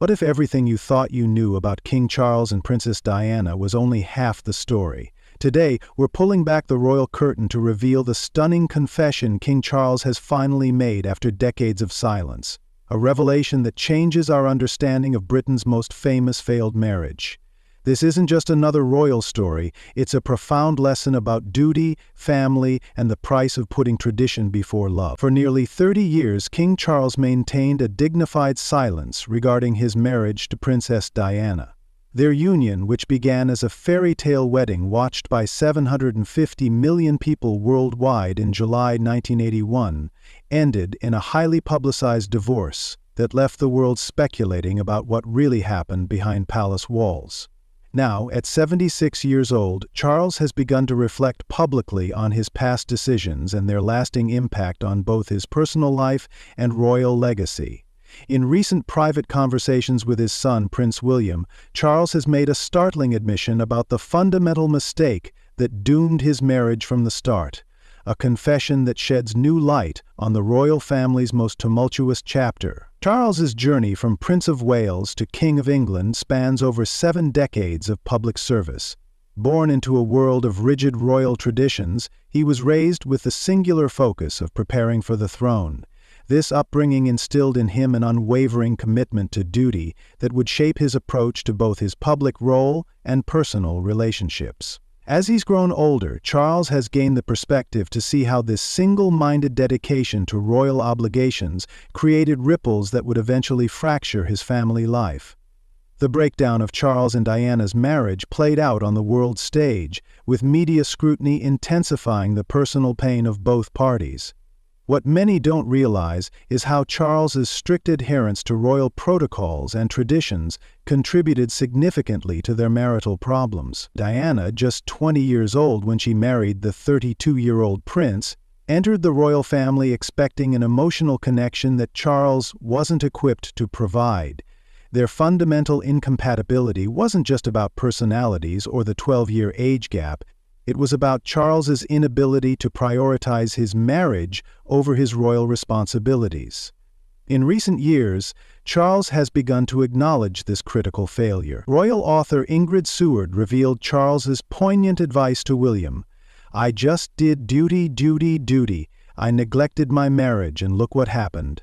What if everything you thought you knew about King Charles and Princess Diana was only half the story? Today, we're pulling back the royal curtain to reveal the stunning confession King Charles has finally made after decades of silence. A revelation that changes our understanding of Britain's most famous failed marriage. This isn't just another royal story, it's a profound lesson about duty, family, and the price of putting tradition before love. For nearly 30 years, King Charles maintained a dignified silence regarding his marriage to Princess Diana. Their union, which began as a fairy tale wedding watched by 750 million people worldwide in July 1981, ended in a highly publicized divorce that left the world speculating about what really happened behind palace walls. Now, at 76 years old, Charles has begun to reflect publicly on his past decisions and their lasting impact on both his personal life and royal legacy. In recent private conversations with his son, Prince William, Charles has made a startling admission about the fundamental mistake that doomed his marriage from the start. A confession that sheds new light on the royal family's most tumultuous chapter. Charles's journey from Prince of Wales to King of England spans over 7 decades of public service. Born into a world of rigid royal traditions, he was raised with the singular focus of preparing for the throne. This upbringing instilled in him an unwavering commitment to duty that would shape his approach to both his public role and personal relationships. As he's grown older, Charles has gained the perspective to see how this single-minded dedication to royal obligations created ripples that would eventually fracture his family life. The breakdown of Charles and Diana's marriage played out on the world stage, with media scrutiny intensifying the personal pain of both parties. What many don't realize is how Charles's strict adherence to royal protocols and traditions contributed significantly to their marital problems. Diana, just 20 years old when she married the 32-year-old prince, entered the royal family expecting an emotional connection that Charles wasn't equipped to provide. Their fundamental incompatibility wasn't just about personalities or the 12-year age gap. It was about Charles's inability to prioritize his marriage over his royal responsibilities. In recent years, Charles has begun to acknowledge this critical failure. Royal author Ingrid Seward revealed Charles's poignant advice to William. "I just did duty, duty, duty. I neglected my marriage, and look what happened."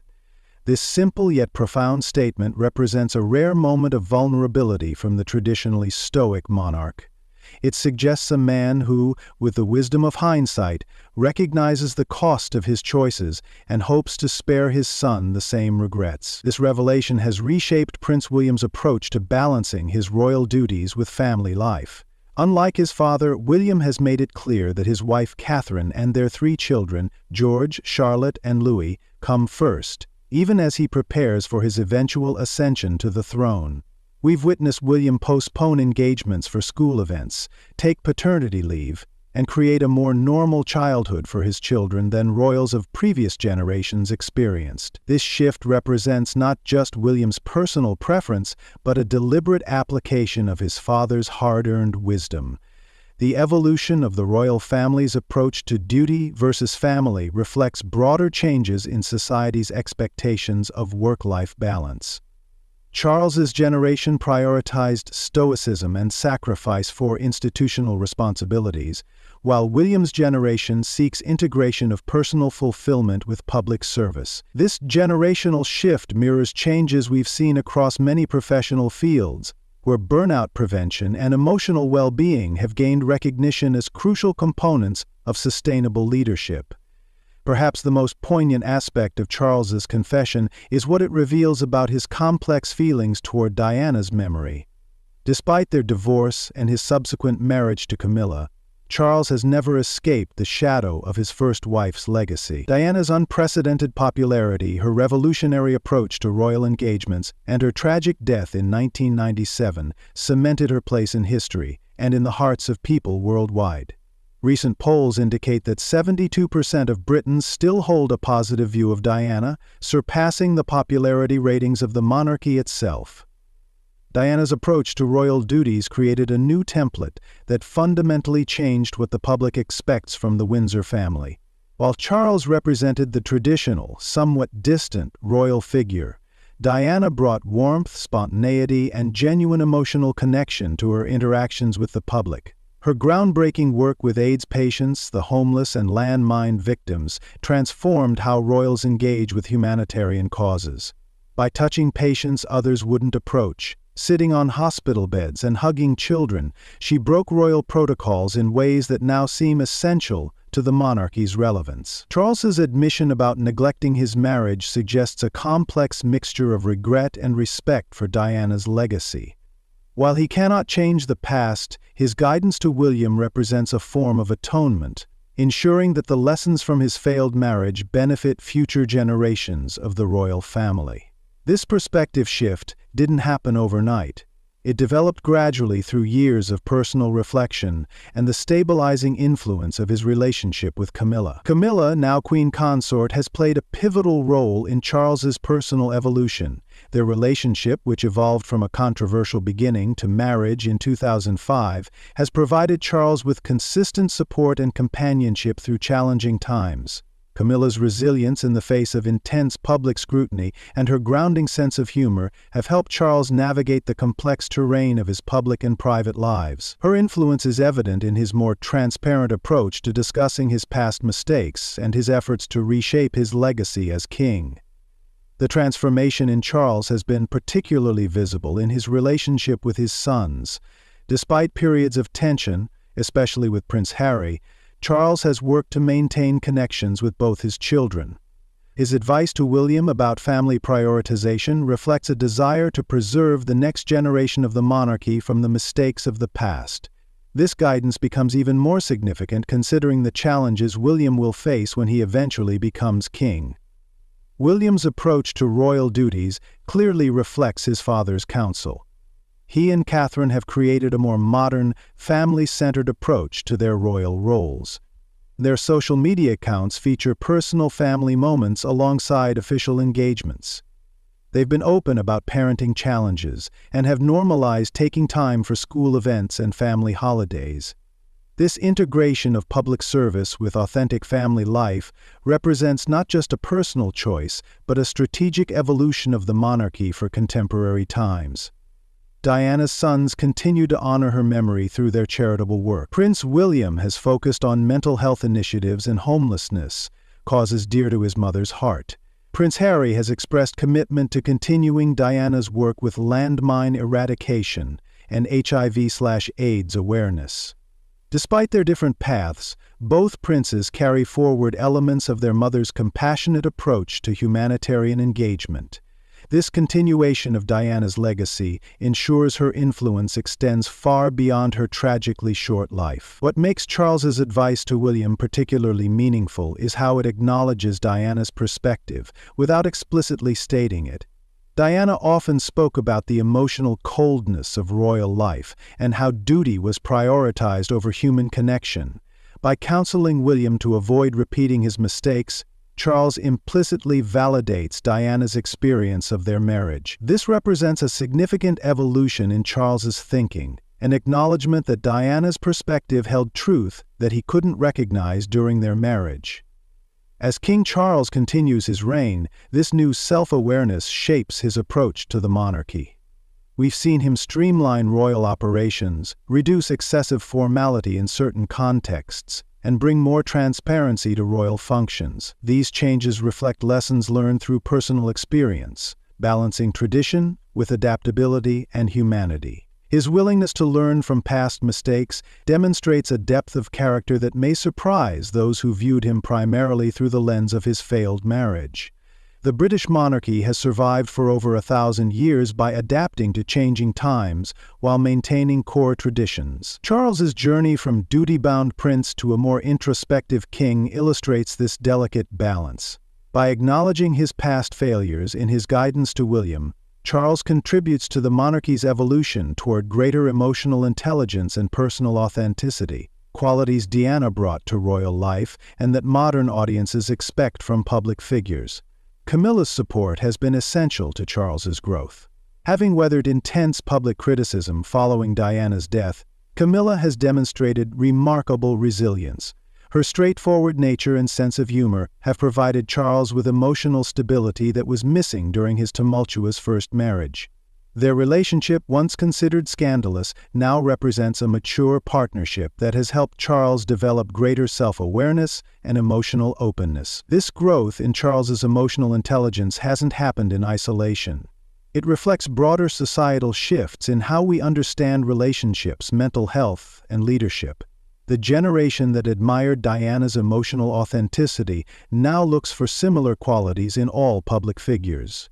This simple yet profound statement represents a rare moment of vulnerability from the traditionally stoic monarch. It suggests a man who, with the wisdom of hindsight, recognizes the cost of his choices and hopes to spare his son the same regrets. This revelation has reshaped Prince William's approach to balancing his royal duties with family life. Unlike his father, William has made it clear that his wife Catherine and their 3 children, George, Charlotte, and Louis, come first, even as he prepares for his eventual ascension to the throne. We've witnessed William postpone engagements for school events, take paternity leave, and create a more normal childhood for his children than royals of previous generations experienced. This shift represents not just William's personal preference, but a deliberate application of his father's hard-earned wisdom. The evolution of the royal family's approach to duty versus family reflects broader changes in society's expectations of work-life balance. Charles's generation prioritized stoicism and sacrifice for institutional responsibilities, while William's generation seeks integration of personal fulfillment with public service. This generational shift mirrors changes we've seen across many professional fields, where burnout prevention and emotional well-being have gained recognition as crucial components of sustainable leadership. Perhaps the most poignant aspect of Charles's confession is what it reveals about his complex feelings toward Diana's memory. Despite their divorce and his subsequent marriage to Camilla, Charles has never escaped the shadow of his first wife's legacy. Diana's unprecedented popularity, her revolutionary approach to royal engagements, and her tragic death in 1997 cemented her place in history and in the hearts of people worldwide. Recent polls indicate that 72% of Britons still hold a positive view of Diana, surpassing the popularity ratings of the monarchy itself. Diana's approach to royal duties created a new template that fundamentally changed what the public expects from the Windsor family. While Charles represented the traditional, somewhat distant royal figure, Diana brought warmth, spontaneity, and genuine emotional connection to her interactions with the public. Her groundbreaking work with AIDS patients, the homeless, and landmine victims transformed how royals engage with humanitarian causes. By touching patients others wouldn't approach, sitting on hospital beds and hugging children, she broke royal protocols in ways that now seem essential to the monarchy's relevance. Charles's admission about neglecting his marriage suggests a complex mixture of regret and respect for Diana's legacy. While he cannot change the past, his guidance to William represents a form of atonement, ensuring that the lessons from his failed marriage benefit future generations of the royal family. This perspective shift didn't happen overnight. It developed gradually through years of personal reflection and the stabilizing influence of his relationship with Camilla. Camilla, now Queen Consort, has played a pivotal role in Charles's personal evolution. Their relationship, which evolved from a controversial beginning to marriage in 2005, has provided Charles with consistent support and companionship through challenging times. Camilla's resilience in the face of intense public scrutiny and her grounding sense of humor have helped Charles navigate the complex terrain of his public and private lives. Her influence is evident in his more transparent approach to discussing his past mistakes and his efforts to reshape his legacy as king. The transformation in Charles has been particularly visible in his relationship with his sons. Despite periods of tension, especially with Prince Harry, Charles has worked to maintain connections with both his children. His advice to William about family prioritization reflects a desire to preserve the next generation of the monarchy from the mistakes of the past. This guidance becomes even more significant considering the challenges William will face when he eventually becomes king. William's approach to royal duties clearly reflects his father's counsel. He and Catherine have created a more modern, family-centered approach to their royal roles. Their social media accounts feature personal family moments alongside official engagements. They've been open about parenting challenges and have normalized taking time for school events and family holidays. This integration of public service with authentic family life represents not just a personal choice, but a strategic evolution of the monarchy for contemporary times. Diana's sons continue to honor her memory through their charitable work. Prince William has focused on mental health initiatives and homelessness, causes dear to his mother's heart. Prince Harry has expressed commitment to continuing Diana's work with landmine eradication and HIV/AIDS awareness. Despite their different paths, both princes carry forward elements of their mother's compassionate approach to humanitarian engagement. This continuation of Diana's legacy ensures her influence extends far beyond her tragically short life. What makes Charles's advice to William particularly meaningful is how it acknowledges Diana's perspective, without explicitly stating it. Diana often spoke about the emotional coldness of royal life and how duty was prioritized over human connection. By counseling William to avoid repeating his mistakes, Charles implicitly validates Diana's experience of their marriage. This represents a significant evolution in Charles's thinking, an acknowledgement that Diana's perspective held truth that he couldn't recognize during their marriage. As King Charles continues his reign, this new self-awareness shapes his approach to the monarchy. We've seen him streamline royal operations, reduce excessive formality in certain contexts, and bring more transparency to royal functions. These changes reflect lessons learned through personal experience, balancing tradition with adaptability and humanity. His willingness to learn from past mistakes demonstrates a depth of character that may surprise those who viewed him primarily through the lens of his failed marriage. The British monarchy has survived for over 1,000 years by adapting to changing times while maintaining core traditions. Charles's journey from duty-bound prince to a more introspective king illustrates this delicate balance. By acknowledging his past failures in his guidance to William, Charles contributes to the monarchy's evolution toward greater emotional intelligence and personal authenticity, qualities Diana brought to royal life and that modern audiences expect from public figures. Camilla's support has been essential to Charles's growth. Having weathered intense public criticism following Diana's death, Camilla has demonstrated remarkable resilience. Her straightforward nature and sense of humor have provided Charles with emotional stability that was missing during his tumultuous first marriage. Their relationship, once considered scandalous, now represents a mature partnership that has helped Charles develop greater self-awareness and emotional openness. This growth in Charles's emotional intelligence hasn't happened in isolation. It reflects broader societal shifts in how we understand relationships, mental health, and leadership. The generation that admired Diana's emotional authenticity now looks for similar qualities in all public figures.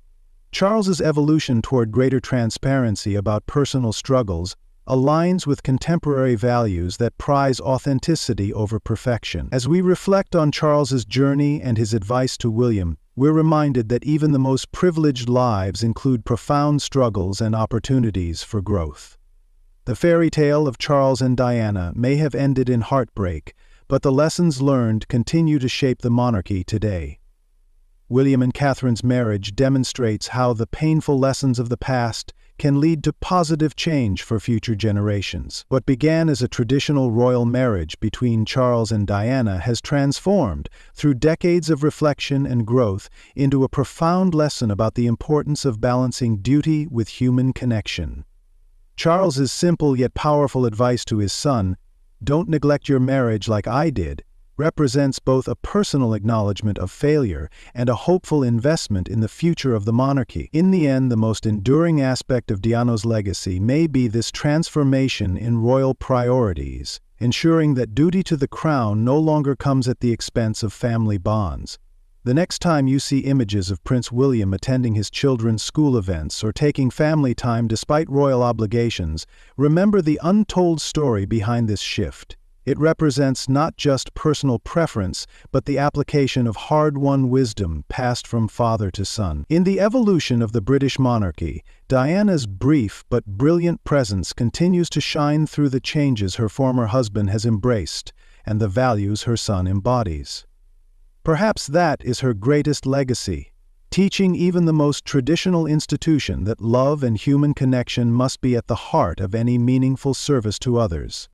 Charles's evolution toward greater transparency about personal struggles aligns with contemporary values that prize authenticity over perfection. As we reflect on Charles's journey and his advice to William, we're reminded that even the most privileged lives include profound struggles and opportunities for growth. The fairy tale of Charles and Diana may have ended in heartbreak, but the lessons learned continue to shape the monarchy today. William and Catherine's marriage demonstrates how the painful lessons of the past can lead to positive change for future generations. What began as a traditional royal marriage between Charles and Diana has transformed, through decades of reflection and growth, into a profound lesson about the importance of balancing duty with human connection. Charles's simple yet powerful advice to his son, "Don't neglect your marriage like I did," represents both a personal acknowledgement of failure and a hopeful investment in the future of the monarchy. In the end, the most enduring aspect of Diana's legacy may be this transformation in royal priorities, ensuring that duty to the crown no longer comes at the expense of family bonds. The next time you see images of Prince William attending his children's school events or taking family time despite royal obligations, remember the untold story behind this shift. It represents not just personal preference, but the application of hard-won wisdom passed from father to son. In the evolution of the British monarchy, Diana's brief but brilliant presence continues to shine through the changes her former husband has embraced and the values her son embodies. Perhaps that is her greatest legacy, teaching even the most traditional institution that love and human connection must be at the heart of any meaningful service to others.